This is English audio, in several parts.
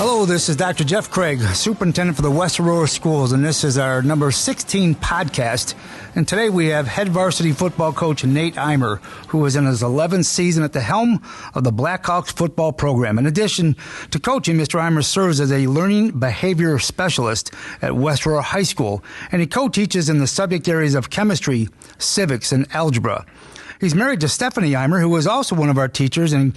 Hello, this is Dr. Jeff Craig, Superintendent for the West Aurora Schools, and this is our number 16 podcast. And today we have head varsity football coach Nate Eimer, who is in his 11th season at the helm of the Blackhawks football program. In addition to coaching, Mr. Eimer serves as a learning behavior specialist at West Aurora High School, and he co-teaches in the subject areas of chemistry, civics, and algebra. He's married to Stephanie Eimer, who is also one of our teachers and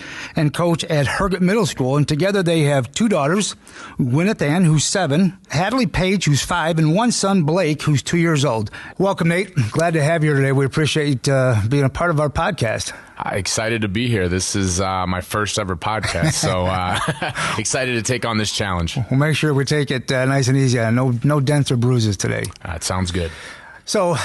coach at Herget Middle School. And together they have two daughters, Gwyneth Ann, who's 7, Hadley Page, who's 5, and one son, Blake, who's 2 years old. Welcome, Nate. Glad to have you here today. We appreciate being a part of our podcast. Excited to be here. This is my first ever podcast, so excited to take on this challenge. We'll make sure we take it nice and easy. No dents or bruises today. That sounds good. So,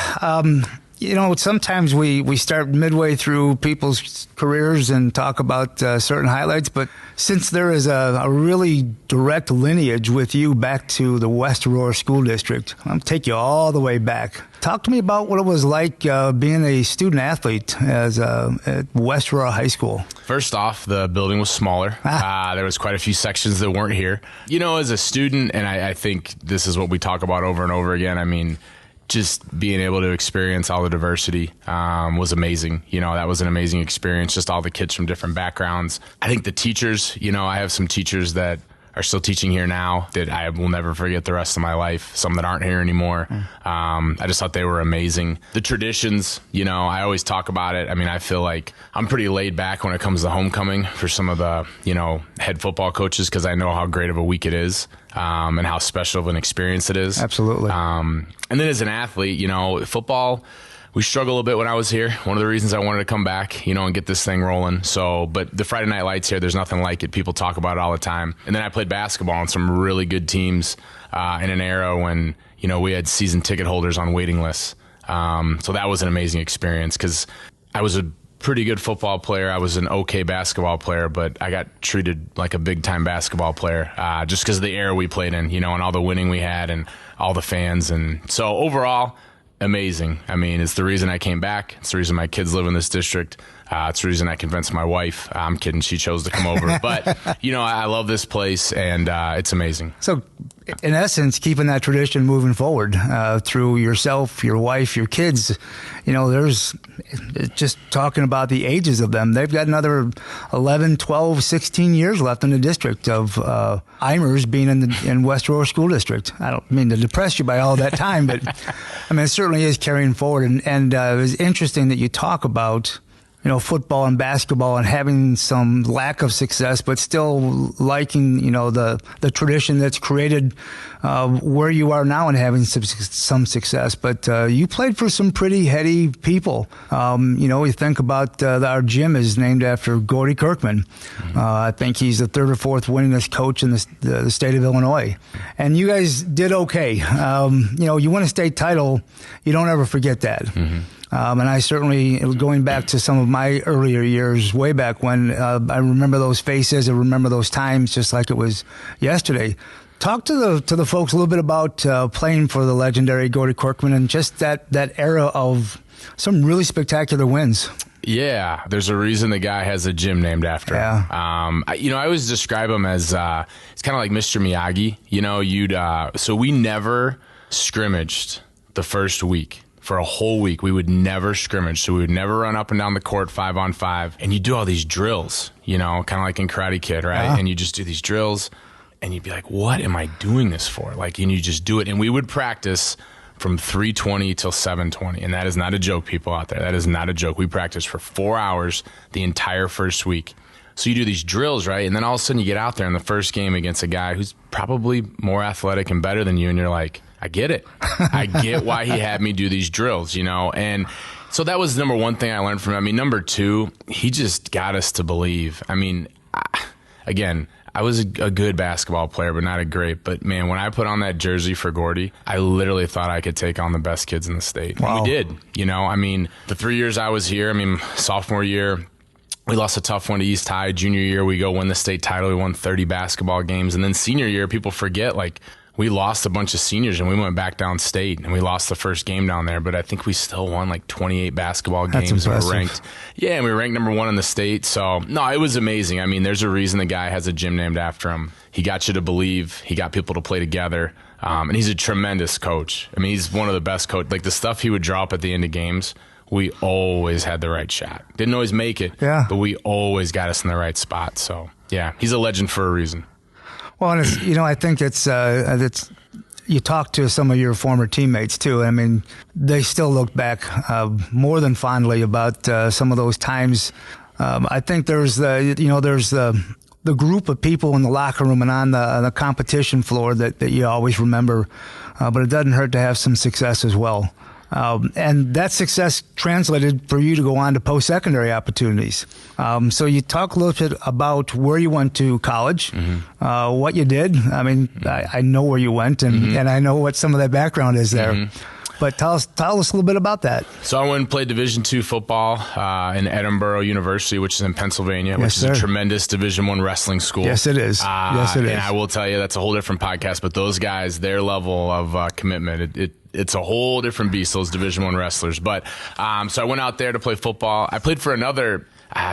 sometimes we start midway through people's careers and talk about certain highlights, but since there is a really direct lineage with you back to the West Aurora School District, I'll take you all the way back. Talk to me about what it was like being a student athlete at West Aurora High School. First off, the building was smaller. There was quite a few sections that weren't here. As a student, and I think this is what we talk about over and over again, just being able to experience all the diversity was amazing. That was an amazing experience, just all the kids from different backgrounds. I think the teachers, I have some teachers that are still teaching here now that I will never forget the rest of my life, some that aren't here anymore. I just thought they were amazing. The traditions, I always talk about it. I feel like I'm pretty laid back when it comes to homecoming for some of the, head football coaches, because I know how great of a week it is. And how special of an experience it is. Absolutely. And then as an athlete, football, we struggle a bit when I was here. One of the reasons I wanted to come back, and get this thing rolling. But the Friday Night Lights here, there's nothing like it. People talk about it all the time. And then I played basketball on some really good teams in an era when, we had season ticket holders on waiting lists. So that was an amazing experience because I was a pretty good football player. I was an okay basketball player, but I got treated like a big-time basketball player just because of the era we played in, and all the winning we had and all the fans. And so overall, amazing. It's the reason I came back. It's the reason my kids live in this district. It's the reason I convinced my wife. I'm kidding. She chose to come over. But, I love this place, and it's amazing. So, in essence, keeping that tradition moving forward through yourself, your wife, your kids, there's just talking about the ages of them. They've got another 11, 12, 16 years left in the district of Eimers being in West Aurora School District. I don't mean to depress you by all that time, but it certainly is carrying forward. And it was interesting that you talk about football and basketball and having some lack of success, but still liking, the tradition that's created where you are now and having some success. But you played for some pretty heady people. You think about our gym is named after Gordy Kirkman. I think he's the 3rd or 4th winningest coach in the state of Illinois. And you guys did okay. You win a state title, you don't ever forget that. Mm-hmm. And I certainly, going back to some of my earlier years, way back when, I remember those faces, I remember those times just like it was yesterday. Talk to the folks a little bit about playing for the legendary Gordy Kirkman and just that era of some really spectacular wins. Yeah, there's a reason the guy has a gym named after him. I always describe him as it's kind of like Mr. Miyagi. So we never scrimmaged the first week. For a whole week, we would never scrimmage. So we would never run up and down the court 5-on-5. And you do all these drills, kind of like in Karate Kid, right? Yeah. And you just do these drills, and you'd be like, what am I doing this for? And you just do it. And we would practice from 3:20 till 7:20. And that is not a joke, people out there. That is not a joke. We practiced for 4 hours the entire first week. So you do these drills, right? And then all of a sudden you get out there in the first game against a guy who's probably more athletic and better than you, and you're like, I get it. I get why he had me do these drills, And so that was number one thing I learned from him. Number two, he just got us to believe. Again, I was a good basketball player, but not a great. But, man, when I put on that jersey for Gordy, I literally thought I could take on the best kids in the state. Wow. And we did, The 3 years I was here, sophomore year, we lost a tough one to East High. Junior year, we go win the state title. We won 30 basketball games. And then senior year, people forget, we lost a bunch of seniors and we went back downstate and we lost the first game down there, but I think we still won like 28 basketball games. That's impressive. And we're ranked, and we were ranked number 1 in the state. So no, it was amazing. I mean, there's a reason the guy has a gym named after him. He got you to believe, he got people to play together. And he's a tremendous coach. I mean, he's one of the best coaches. Like the stuff he would draw up at the end of games, we always had the right shot. Didn't always make it, but we always got us in the right spot. So yeah, he's a legend for a reason. Well, and it's, I think it's you talk to some of your former teammates too. I mean, they still look back more than fondly about some of those times. I think there's the group of people in the locker room and on the competition floor that you always remember, but it doesn't hurt to have some success as well. And that success translated for you to go on to post-secondary opportunities. So you talk a little bit about where you went to college, what you did. I mean, I know where you went, and I know what some of that background is there. But tell us a little bit about that. So I went and played Division II football in Edinburgh University, which is in Pennsylvania, which is a tremendous Division I wrestling school. Yes, it is. Yes, it is. And I will tell you, that's a whole different podcast. But those guys, their level of commitment, it's a whole different beast, those Division I wrestlers. But so I went out there to play football. I played for another.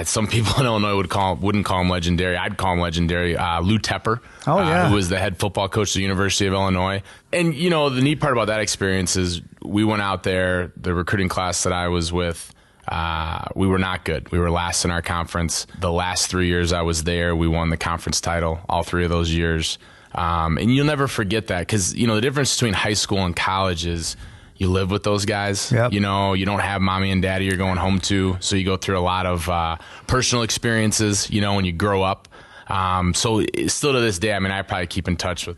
Some people in Illinois wouldn't call him legendary. I'd call him legendary. Lou Tepper, who was the head football coach at the University of Illinois. And, the neat part about that experience is we went out there, the recruiting class that I was with, we were not good. We were last in our conference. The last 3 years I was there, we won the conference title all 3 of those years. And you'll never forget that because, the difference between high school and college is you live with those guys. Yep. You don't have mommy and daddy you're going home to, so you go through a lot of personal experiences, when you grow up. So still to this day, I mean, I probably keep in touch with,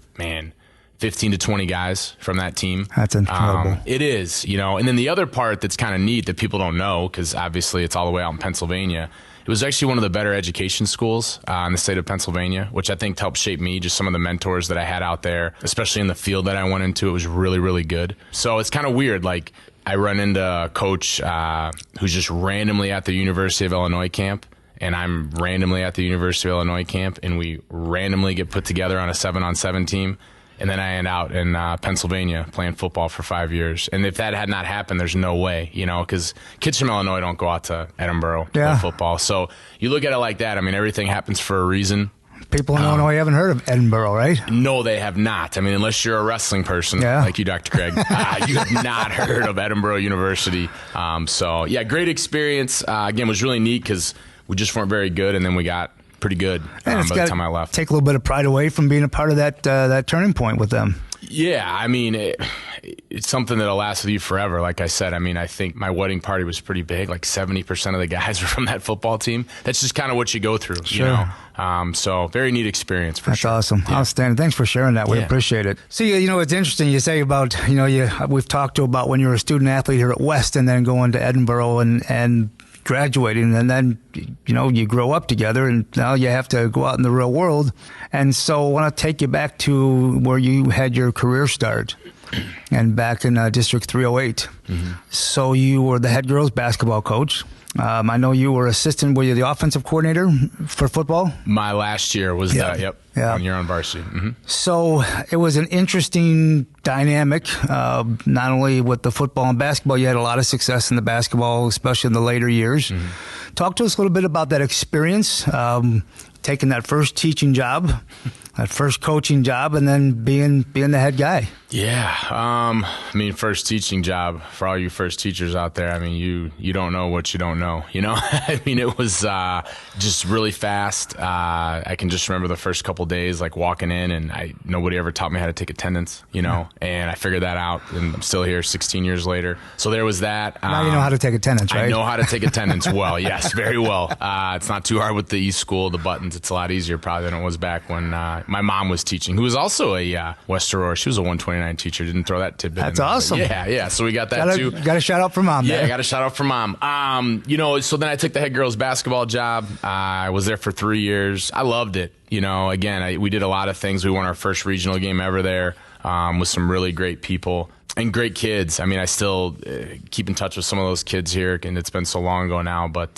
15 to 20 guys from that team. That's incredible. It is, And then the other part that's kind of neat that people don't know, because obviously it's all the way out in Pennsylvania, it was actually one of the better education schools in the state of Pennsylvania, which I think helped shape me. Just some of the mentors that I had out there, especially in the field that I went into, it was really, really good. So it's kind of weird. Like I run into a coach who's just randomly at the University of Illinois camp, and I'm randomly at the University of Illinois camp, and we randomly get put together on a 7-on-7 team. And then I end out in Pennsylvania playing football for 5 years. And if that had not happened, there's no way, because kids from Illinois don't go out to Edinburgh to play football. So you look at it like that. I mean, everything happens for a reason. People in Illinois haven't heard of Edinburgh, right? No, they have not. I mean, unless you're a wrestling person like you, Dr. Craig, you have not heard of Edinburgh University. Great experience. Again, it was really neat because we just weren't very good, and then we got pretty good by the time I left. Take a little bit of pride away from being a part of that turning point with them. Yeah, I mean, it's something that'll last with you forever. Like I said, I mean, I think my wedding party was pretty big. Like 70% of the guys were from that football team. That's just kind of what you go through, So very neat experience for sure. That's awesome. Yeah. Outstanding. Thanks for sharing that. We appreciate it. So, it's interesting you say about, we've talked about when you were a student athlete here at West and then going to Edinburgh and graduating, and then you grow up together, and now you have to go out in the real world. And so I want to take you back to where you had your career start, and back in District 308. So you were the head girls basketball coach. I know you were were you the offensive coordinator for football? My last year was that, 1 year on varsity. So it was an interesting dynamic, not only with the football and basketball. You had a lot of success in the basketball, especially in the later years. Talk to us a little bit about that experience, taking that first teaching job, that first coaching job, and then being the head guy. Yeah. I mean, first teaching job, for all you first teachers out there, I mean, you don't know what you don't know, I mean, it was just really fast. I can just remember the first couple days, like walking in, and nobody ever taught me how to take attendance, and I figured that out, and I'm still here 16 years later. So there was that. Now you know how to take attendance, right? I know how to take attendance well, yes, very well. It's not too hard with the East School, the buttons. It's a lot easier probably than it was back when my mom was teaching, who was also a West Aurora. She was a 129 teacher. Didn't throw that tidbit in there. That's awesome. Yeah. So we got that too. Got a shout out for mom. Yeah, I got a shout out for mom. So then I took the head girls basketball job. I was there for 3 years. I loved it. Again, we did a lot of things. We won our first regional game ever there with some really great people. And great kids. I mean, I still keep in touch with some of those kids here, and it's been so long ago now, but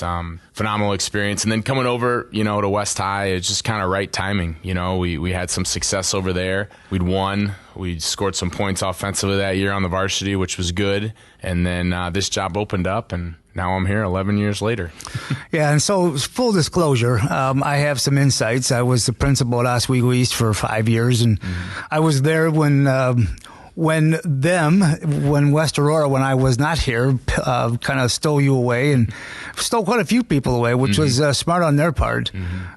phenomenal experience. And then coming over, to West High, it's just kind of right timing. We had some success over there. We'd won. We scored some points offensively that year on the varsity, which was good. And then this job opened up, and now I'm here 11 years later. Yeah, and so full disclosure, I have some insights. I was the principal at Oswego East for 5 years, and I was there when West Aurora, when I was not here, kind of stole you away and stole quite a few people away, which was smart on their part.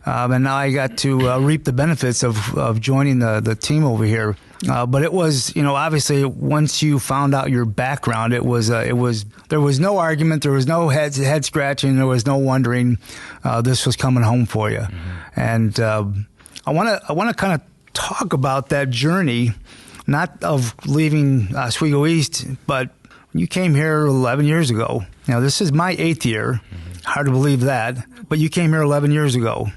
And now I got to reap the benefits of joining the team over here. But it was, obviously once you found out your background, there was no argument, there was no head scratching, there was no wondering. This was coming home for you. And I want to kind of talk about that journey. Not of leaving Oswego East, but you came here 11 years ago. This is my 8th year. Hard to believe that. But you came here 11 years ago.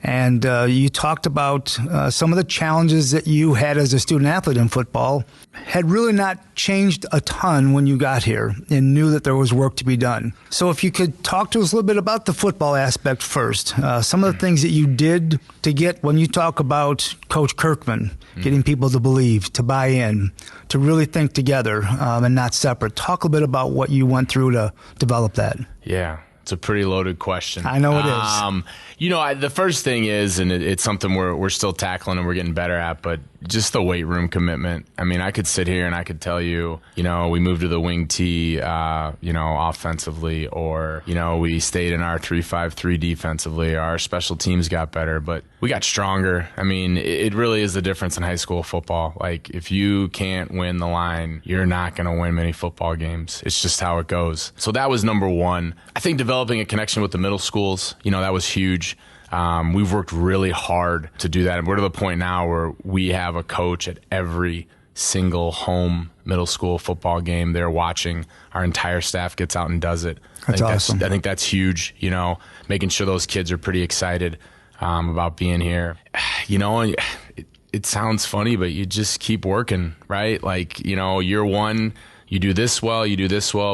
And you talked about some of the challenges that you had as a student athlete in football had really not changed a ton when you got here and knew that there was work to be done. So if you could talk to us a little bit about the football aspect first, some of the things that you did to get, when you talk about Coach Kirkman, getting people to believe, to buy in, to really think together and not separate. Talk a bit about what you went through to develop that. Yeah. It's a pretty loaded question. I know it is. The first thing is, and it's something we're still tackling and we're getting better at, but just the weight room commitment. I mean, I could sit here and I could tell you, we moved to the wing tee, offensively, or, we stayed in our 3-5-3 defensively. Our special teams got better, but we got stronger. I mean, it really is the difference in high school football. Like, if you can't win the line, you're not going to win many football games. It's just how it goes. So that was number one. I think developing a connection with the middle schools, that was huge. We've worked really hard to do that. And we're to the point now where we have a coach at every single home middle school football game. They're watching. Our entire staff gets out and does it. That's awesome. I think that's huge, making sure those kids are pretty excited about being here. It sounds funny, but you just keep working, right? Like, year one, you do this well,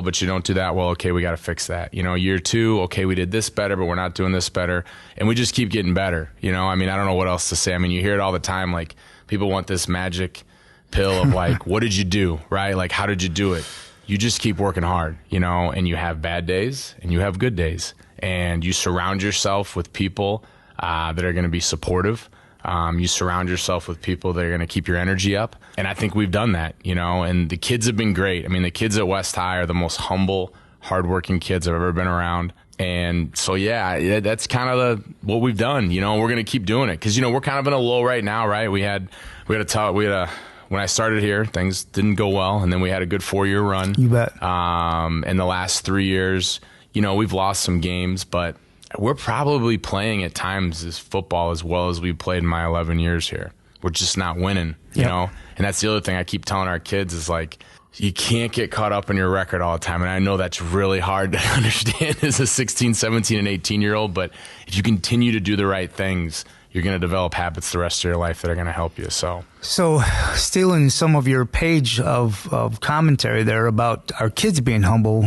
but you don't do that well. Okay, we got to fix that. Year two, okay, we did this better, but we're not doing this better. And we just keep getting better. I mean, I don't know what else to say. I mean, you hear it all the time. Like, people want this magic pill of like, what did you do, right? Like, how did you do it? You just keep working hard, and you have bad days and you have good days. And you surround yourself with people that are going to be supportive. You surround yourself with people that are going to keep your energy up. And I think we've done that, and the kids have been great. I mean, the kids at West High are the most humble, hardworking kids I've ever been around. And so, yeah, that's kind of what we've done, we're going to keep doing it because, we're kind of in a lull right now, right? When I started here, things didn't go well. And then we had a good 4-year run. You bet. In the last 3 years, we've lost some games, but we're probably playing at times as football as well as we played in my 11 years here. We're just not winning, you know? And that's the other thing I keep telling our kids is like, you can't get caught up in your record all the time. And I know that's really hard to understand as a 16, 17, and 18-year-old, but if you continue to do the right things, you're going to develop habits the rest of your life that are going to help you. So stealing some of your page of commentary there about our kids being humble,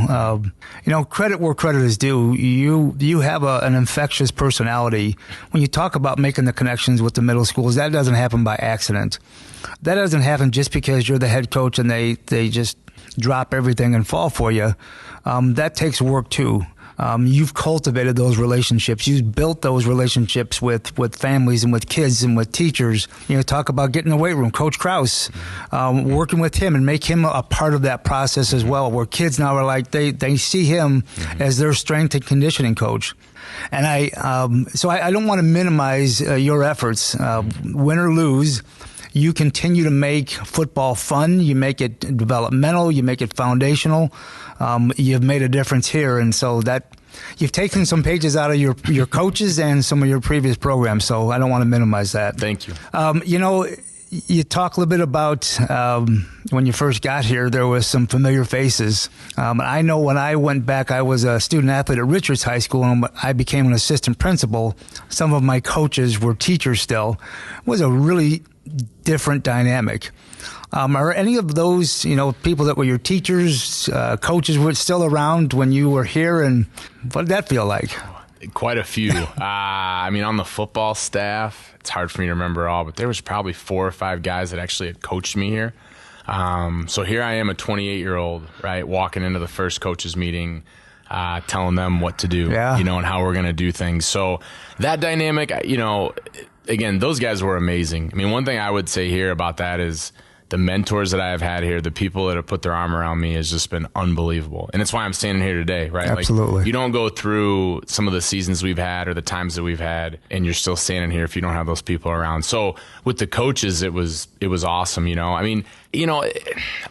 credit where credit is due. You have an infectious personality. When you talk about making the connections with the middle schools, that doesn't happen by accident. That doesn't happen just because you're the head coach and they just drop everything and fall for you. That takes work too. You've cultivated those relationships. You've built those relationships with families and with kids and with teachers. Talk about getting in the weight room. Coach Krause, working with him and make him a part of that process as well, where kids now are like, they see him as their strength and conditioning coach. And I don't want to minimize your efforts, win or lose. You continue to make football fun. You make it developmental. You make it foundational. You've made a difference here. And so that you've taken some pages out of your coaches and some of your previous programs. So I don't want to minimize that. Thank you. You talk a little bit about when you first got here, there was some familiar faces. I know when I went back, I was a student athlete at Richards High School, and I became an assistant principal. Some of my coaches were teachers still. It was a really different dynamic. Are any of those, people that were your teachers, coaches, were still around when you were here, and what did that feel like? Quite a few. On the football staff, it's hard for me to remember all, but there was probably 4 or 5 guys that actually had coached me here. So here I am, a 28-year-old, right, walking into the first coaches meeting, telling them what to do, and how we're going to do things. So that dynamic, again, those guys were amazing. One thing I would say here about that is the mentors that I have had here, the people that have put their arm around me, has just been unbelievable. And it's why I'm standing here today, right? Absolutely. Like, you don't go through some of the seasons we've had or the times that we've had, and you're still standing here if you don't have those people around. So with the coaches, it was awesome,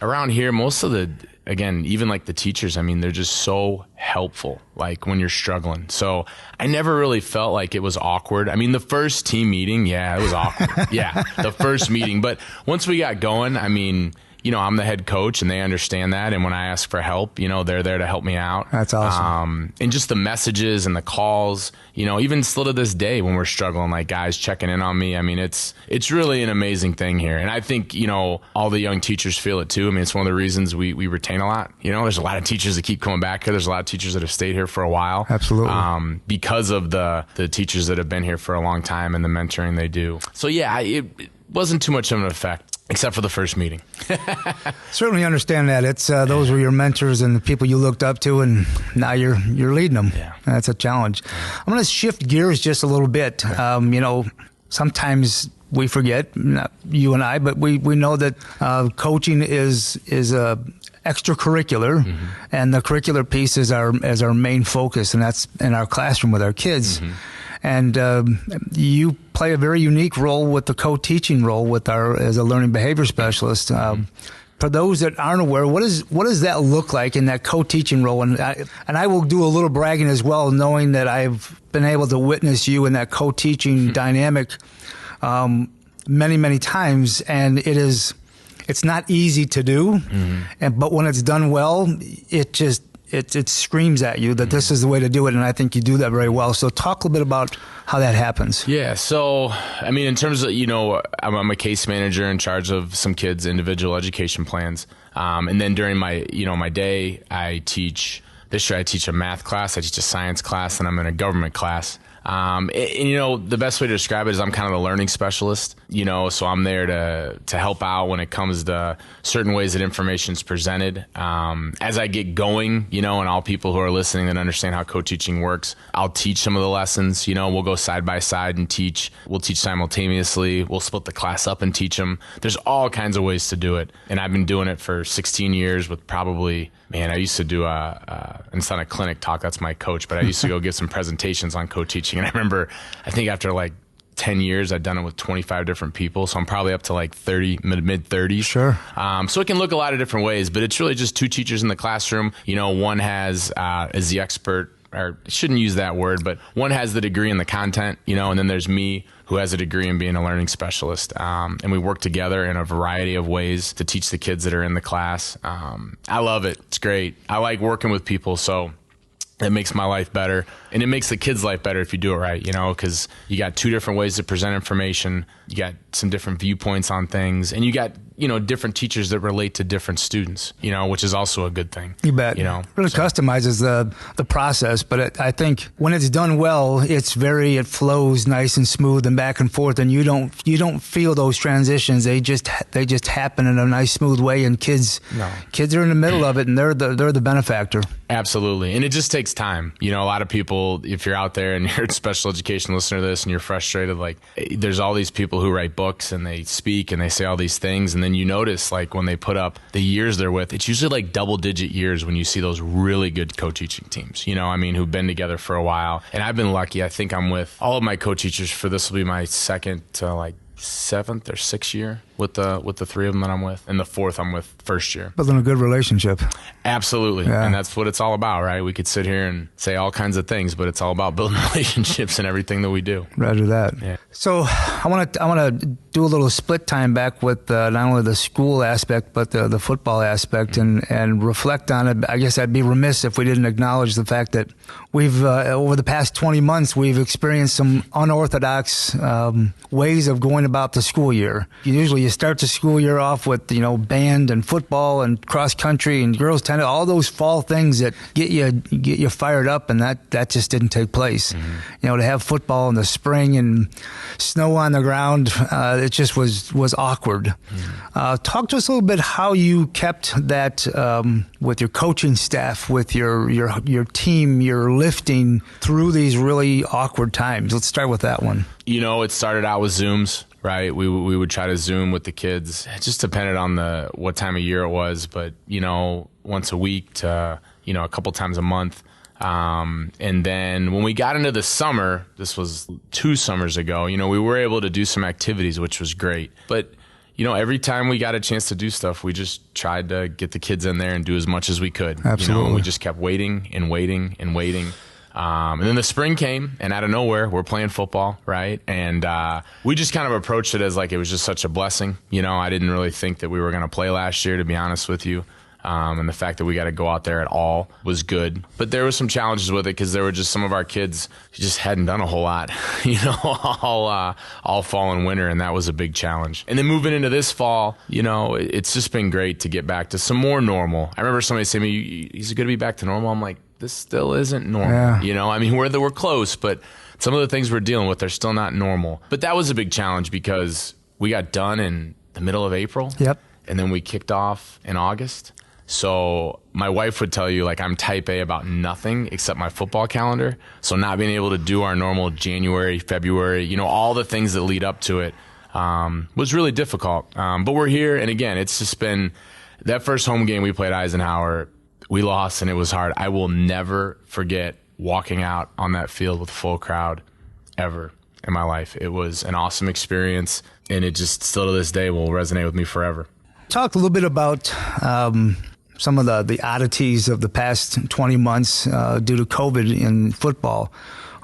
around here, most of the, again, even like the teachers, they're just so helpful, like when you're struggling. So I never really felt like it was awkward. The first team meeting, it was awkward. The first meeting. But once we got going, I'm the head coach and they understand that. And when I ask for help, they're there to help me out. That's awesome. And just the messages and the calls, even still to this day when we're struggling, like guys checking in on me. It's really an amazing thing here. And I think, all the young teachers feel it too. It's one of the reasons we retain a lot. There's a lot of teachers that keep coming back here. There's a lot of teachers that have stayed here for a while. Absolutely. Because of the teachers that have been here for a long time and the mentoring they do. So it wasn't too much of an effect. Except for the first meeting. Certainly understand that. It's those were your mentors and the people you looked up to, and now you're leading them. Yeah. That's a challenge. I'm going to shift gears just a little bit. Sometimes we forget, not you and I, but we know that coaching is extracurricular, and the curricular piece is our main focus, and that's in our classroom with our kids. And you play a very unique role with the co-teaching role as a learning behavior specialist. For those that aren't aware, what does that look like in that co-teaching role? And I will do a little bragging as well, knowing that I've been able to witness you in that co-teaching dynamic many, many times, and it's not easy to do. But when it's done well, it screams at you that this is the way to do it, and I think you do that very well. So talk a little bit about how that happens. Yeah, so, in terms of, I'm a case manager in charge of some kids' individual education plans. And then during my day, this year I teach a math class, I teach a science class, and I'm in a government class. The best way to describe it is I'm kind of the learning specialist, so I'm there to help out when it comes to certain ways that information is presented. As I get going, and all people who are listening that understand how co-teaching works, I'll teach some of the lessons, we'll go side by side and teach. We'll teach simultaneously. We'll split the class up and teach them. There's all kinds of ways to do it. And I've been doing it for 16 years with probably, I used to do and it's not a clinic talk, that's my coach, but I used to go give some presentations on co-teaching. And I remember, I think after like 10 years, I've done it with 25 different people. So I'm probably up to like 30, mid 30s. Sure. So it can look a lot of different ways, but it's really just 2 teachers in the classroom. One is the expert, or I shouldn't use that word, but one has the degree in the content, and then there's me who has a degree in being a learning specialist. And we work together in a variety of ways to teach the kids that are in the class. I love it. It's great. I like working with people, so it makes my life better, and it makes the kids' life better if you do it right, because you got 2 different ways to present information. You got some different viewpoints on things, and you got, different teachers that relate to different students, which is also a good thing. You bet. Really customizes the process, but I think when it's done well, it flows nice and smooth and back and forth, and you don't feel those transitions. They just happen in a nice, smooth way, and kids are in the middle of it, and they're the benefactor. Absolutely. And it just takes time. A lot of people, if you're out there and you're a special education listener to this and you're frustrated, like there's all these people who write books and they speak and they say all these things, and then you notice like when they put up the years they're with, it's usually like double-digit years when you see those really good co-teaching teams, who've been together for a while. And I've been lucky. I think I'm with all of my co-teachers for this will be my second to like 7th or 6th year with the 3 of them that I'm with, and the 4th I'm with first year. Building a good relationship. Absolutely. Yeah. And that's what it's all about, right? We could sit here and say all kinds of things, but it's all about building relationships and everything that we do. Roger that. Yeah. So I want to do a little split time back with not only the school aspect but the football aspect and reflect on it. I guess I'd be remiss if we didn't acknowledge the fact that we've over the past 20 months we've experienced some unorthodox ways of going about the school year. Usually you start the school year off with band and football and cross country and girls tennis, all those fall things that get you fired up, and that just didn't take place. To have football in the spring and snow on the ground, it just was awkward. Talk to us a little bit how you kept that with your coaching staff, with your team, your lifting through these really awkward times. Let's start with that one. It started out with Zooms, right? We would try to Zoom with the kids. It just depended on what time of year it was, but once a week to a couple times a month. And then when we got into the summer, this was 2 summers ago, we were able to do some activities, which was great. But, every time we got a chance to do stuff, we just tried to get the kids in there and do as much as we could. Absolutely. And we just kept waiting and waiting and waiting. And then the spring came, and out of nowhere, we're playing football, right? And we just kind of approached it as like it was just such a blessing. I didn't really think that we were going to play last year, to be honest with you. And the fact that we got to go out there at all was good. But there were some challenges with it because there were just some of our kids who just hadn't done a whole lot, all fall and winter, and that was a big challenge. And then moving into this fall, it's just been great to get back to some more normal. I remember somebody saying to me, "Is it good to be back to normal?" I'm like, this still isn't normal. Yeah. We're close, but some of the things we're dealing with are still not normal. But that was a big challenge because we got done in the middle of April. Yep. And then we kicked off in August. So my wife would tell you, I'm type A about nothing except my football calendar. So not being able to do our normal January, February, all the things that lead up to it was really difficult. But we're here. And again, it's just been that first home game we played Eisenhower. We lost and it was hard. I will never forget walking out on that field with a full crowd ever in my life. It was an awesome experience, and it just still to this day will resonate with me forever. Talk a little bit about some of the oddities of the past 20 months due to COVID in football.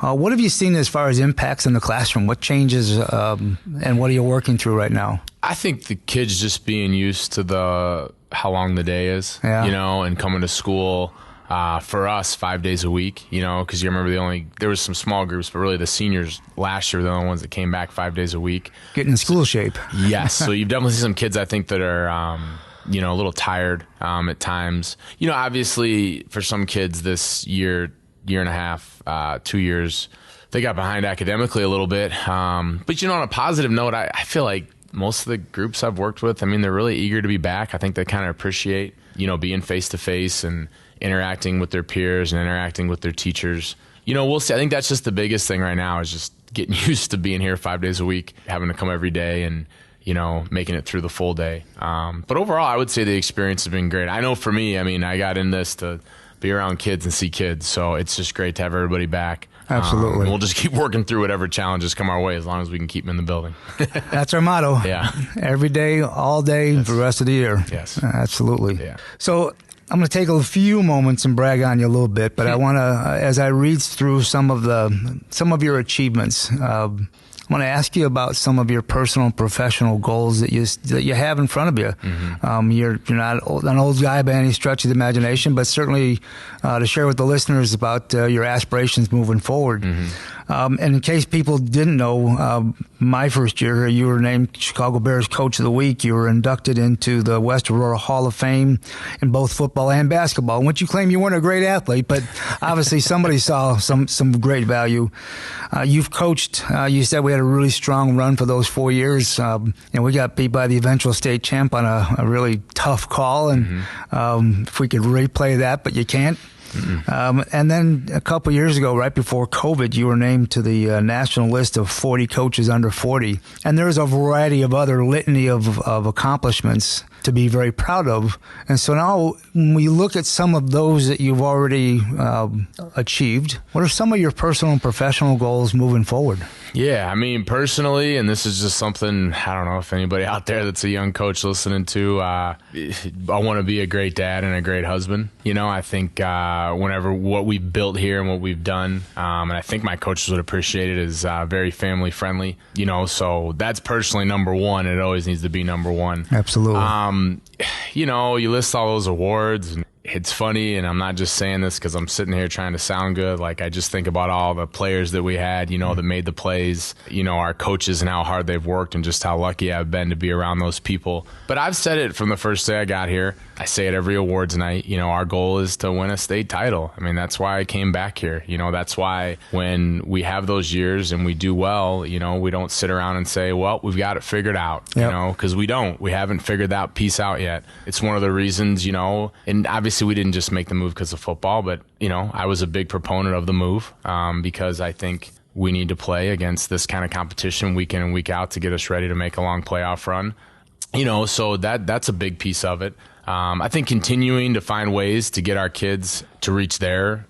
What have you seen as far as impacts in the classroom? What changes and what are you working through right now? I think the kids just being used to how long the day is, and coming to school for us 5 days a week, because you remember there was some small groups, but really the seniors last year were the only ones that came back 5 days a week. Getting in school shape. Yes. So you've definitely seen some kids, I think, that are, a little tired at times. Obviously for some kids this year and a half, 2 years, they got behind academically a little bit. But, on a positive note, I feel like most of the groups I've worked with, they're really eager to be back. I think they kind of appreciate, being face-to-face and interacting with their peers and interacting with their teachers. We'll see. I think that's just the biggest thing right now is just getting used to being here 5 days a week, having to come every day and, making it through the full day. But overall, I would say the experience has been great. I know for me, I got in this to be around kids and see kids. So it's just great to have everybody back. Absolutely. We'll just keep working through whatever challenges come our way as long as we can keep them in the building. That's our motto. Yeah. Every day, all day, for the rest of the year. Yes. Absolutely. Yeah. So I'm going to take a few moments and brag on you a little bit, but I want to, as I read through some of your achievements, I want to ask you about some of your personal and professional goals that you have in front of you. Mm-hmm. You're not an old guy by any stretch of the imagination, but certainly to share with the listeners about your aspirations moving forward. Mm-hmm. And in case people didn't know, my first year, you were named Chicago Bears Coach of the Week. You were inducted into the West Aurora Hall of Fame in both football and basketball, in which you claim you weren't a great athlete, but obviously somebody saw some great value. You've coached, you said we had a really strong run for those 4 years. And we got beat by the eventual state champ on a really tough call. And if we could replay that, but you can't. And then a couple years ago, right before COVID, you were named to the national list of 40 coaches under 40. And there's a variety of other litany of accomplishments to be very proud of. And so now when we look at some of those that you've already achieved, what are some of your personal and professional goals moving forward? Yeah, personally, and this is just something, I don't know if anybody out there that's a young coach listening to, I want to be a great dad and a great husband. I think whenever what we've built here and what we've done. And I think my coaches would appreciate it, is very family friendly, so that's personally number one. It always needs to be number one. Absolutely. You list all those awards, and it's funny, and I'm not just saying this because I'm sitting here trying to sound good. Like, I just think about all the players that we had, that made the plays, our coaches and how hard they've worked, and just how lucky I've been to be around those people. But I've said it from the first day I got here. I say it every awards night. Our goal is to win a state title. I mean, that's why I came back here. That's why when we have those years and we do well, we don't sit around and say, well, we've got it figured out, because we don't. We haven't figured that piece out yet. It's one of the reasons, and obviously we didn't just make the move because of football, but, I was a big proponent of the move because I think we need to play against this kind of competition week in and week out to get us ready to make a long playoff run. So that's a big piece of it. I think continuing to find ways to get our kids to reach their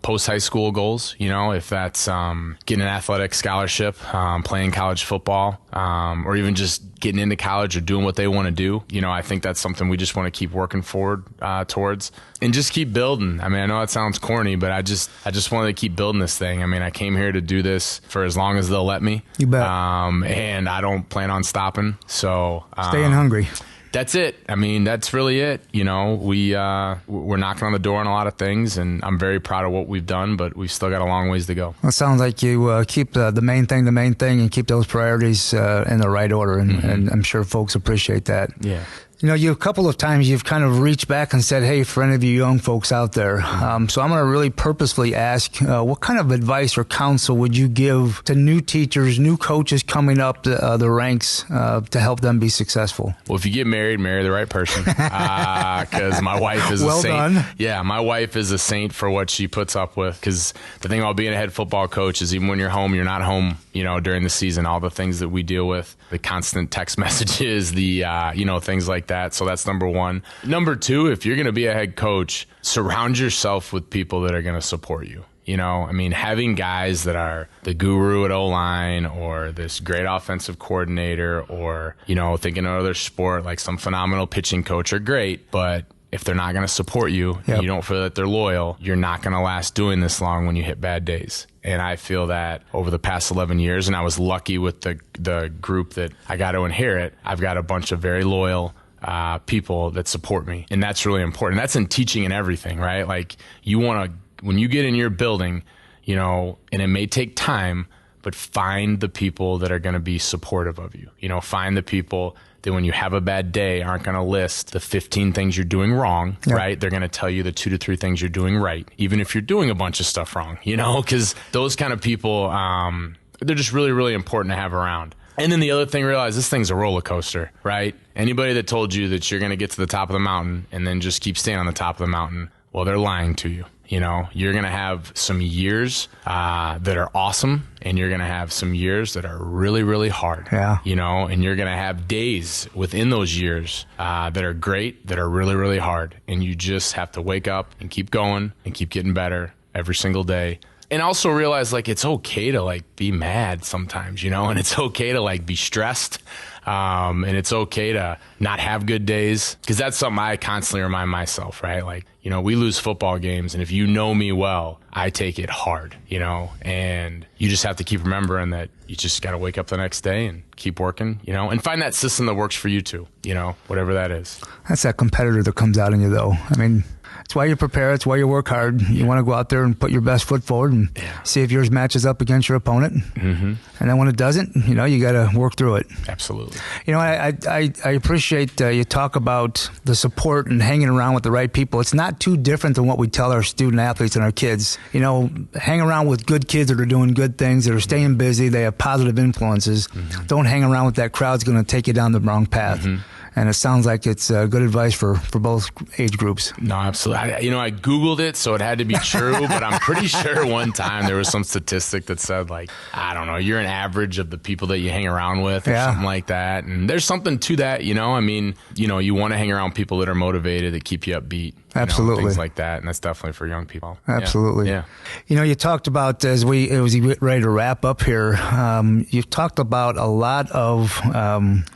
post-high school goals, if that's getting an athletic scholarship, playing college football, or even just getting into college or doing what they want to do. I think that's something we just want to keep working forward towards, and just keep building. I mean, I know that sounds corny, but I just wanted to keep building this thing. I mean, I came here to do this for as long as they'll let me. You bet. And I don't plan on stopping. So staying hungry. That's it. I mean, that's really it. We're knocking on the door on a lot of things, and I'm very proud of what we've done, but we've still got a long ways to go. Well, it sounds like you keep the main thing, and keep those priorities in the right order, and I'm sure folks appreciate that. Yeah. A couple of times you've kind of reached back and said, hey, for any of you young folks out there, so I'm going to really purposefully ask, what kind of advice or counsel would you give to new teachers, new coaches coming up the ranks to help them be successful? Well, if you get married, marry the right person, because my wife is a saint. Well done. Yeah, my wife is a saint for what she puts up with, because the thing about being a head football coach is even when you're home, you're not home, during the season, all the things that we deal with, the constant text messages, the, things like that. So that's number one. Number two, if you're going to be a head coach, surround yourself with people that are going to support you. Having guys that are the guru at O-line, or this great offensive coordinator, or, thinking of other sport, like some phenomenal pitching coach, are great. But if they're not going to support you, and you don't feel that they're loyal, you're not going to last doing this long when you hit bad days. And I feel that over the past 11 years, and I was lucky with the group that I got to inherit, I've got a bunch of very loyal people that support me. And that's really important. That's in teaching and everything, right? Like, when you get in your building, and it may take time, but find the people that are going to be supportive of you. Find the people that when you have a bad day aren't going to list the 15 things you're doing wrong, right? They're going to tell you the 2 to 3 things you're doing right, even if you're doing a bunch of stuff wrong, because those kind of people, they're just really, really important to have around. And then the other thing, realize this thing's a roller coaster, right? Anybody that told you that you're going to get to the top of the mountain and then just keep staying on the top of the mountain, well, they're lying to you. You're going to have some years that are awesome, and you're going to have some years that are really, really hard. Yeah. And you're going to have days within those years that are great, that are really, really hard. And you just have to wake up and keep going and keep getting better every single day. And also realize, like, it's okay to, be mad sometimes, and it's okay to, be stressed. And it's okay to not have good days, because that's something I constantly remind myself, right? Like, we lose football games, and if you know me well, I take it hard, and you just have to keep remembering that you just got to wake up the next day and keep working, and find that system that works for you too, whatever that is. That's that competitor that comes out in you, though. I mean, it's why you prepare. It's why you work hard. You want to go out there and put your best foot forward and see if yours matches up against your opponent. Mm-hmm. And then when it doesn't, you got to work through it. Absolutely. I appreciate you talk about the support and hanging around with the right people. It's not too different than what we tell our student athletes and our kids. Hang around with good kids that are doing good things, that are staying busy, they have positive influences. Mm-hmm. Don't hang around with that crowd that's going to take you down the wrong path. Mm-hmm. And it sounds like it's good advice for both age groups. No, absolutely. I Googled it, so it had to be true, but I'm pretty sure one time there was some statistic that said, I don't know, you're an average of the people that you hang around with, or something like that. And there's something to that, you want to hang around people that are motivated, that keep you upbeat, Absolutely. Things like that. And that's definitely for young people. Absolutely. Yeah. You talked about, as we get ready to wrap up here, you've talked about a lot of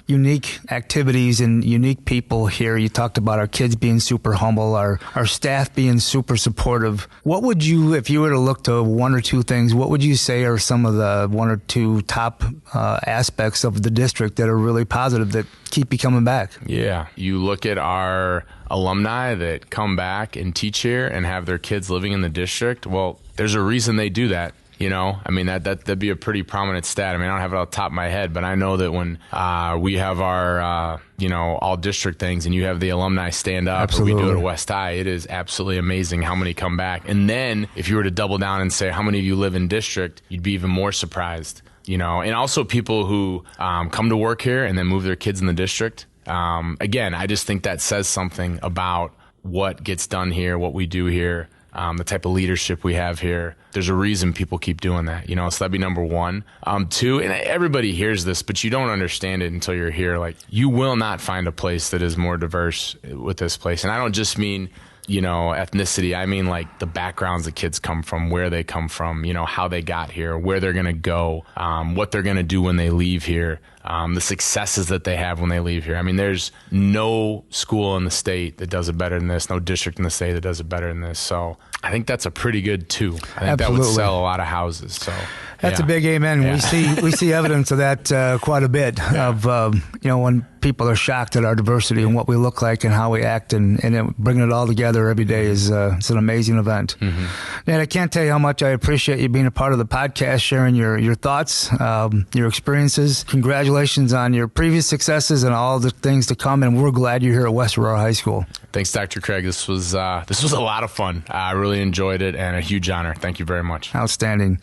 unique activities and unique people here. You talked about our kids being super humble, our staff being super supportive. What would you, if you were to look to one or two things, what would you say are some of the one or two top aspects of the district that are really positive that keep you coming back? Yeah. You look at our alumni that come back and teach here and have their kids living in the district. Well, there's a reason they do that. That'd be a pretty prominent stat. I don't have it off the top of my head, but I know that when we have our, all district things and you have the alumni stand up, or we do it at West High, it is absolutely amazing how many come back. And then if you were to double down and say how many of you live in district, you'd be even more surprised, and also people who come to work here and then move their kids in the district. Again, I just think that says something about what gets done here, what we do here, the type of leadership we have here. There's a reason people keep doing that, so that'd be number one. Two, and everybody hears this, but you don't understand it until you're here. Like, you will not find a place that is more diverse with this place. And I don't just mean, ethnicity. I mean, like, the backgrounds the kids come from, where they come from, how they got here, where they're going to go, what they're going to do when they leave here, the successes that they have when they leave here. There's no school in the state that does it better than this, no district in the state that does it better than this. So I think that's a pretty good two. I think that would sell a lot of houses. So that's a big amen. Yeah. We see evidence of that quite a bit. Of when people are shocked at our diversity and what we look like and how we act, and bringing it all together every day is it's an amazing event. Mm-hmm. And I can't tell you how much I appreciate you being a part of the podcast, sharing your thoughts, your experiences. Congratulations on your previous successes and all the things to come. And we're glad you're here at West Aurora High School. Thanks, Dr. Craig. This was a lot of fun. I really enjoyed it, and a huge honor. Thank you very much. Outstanding.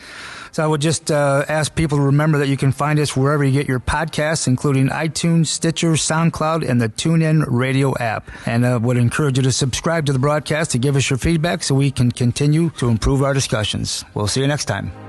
So I would just ask people to remember that you can find us wherever you get your podcasts, including iTunes, Stitcher, SoundCloud, and the TuneIn Radio app. And I would encourage you to subscribe to the broadcast to give us your feedback so we can continue to improve our discussions. We'll see you next time.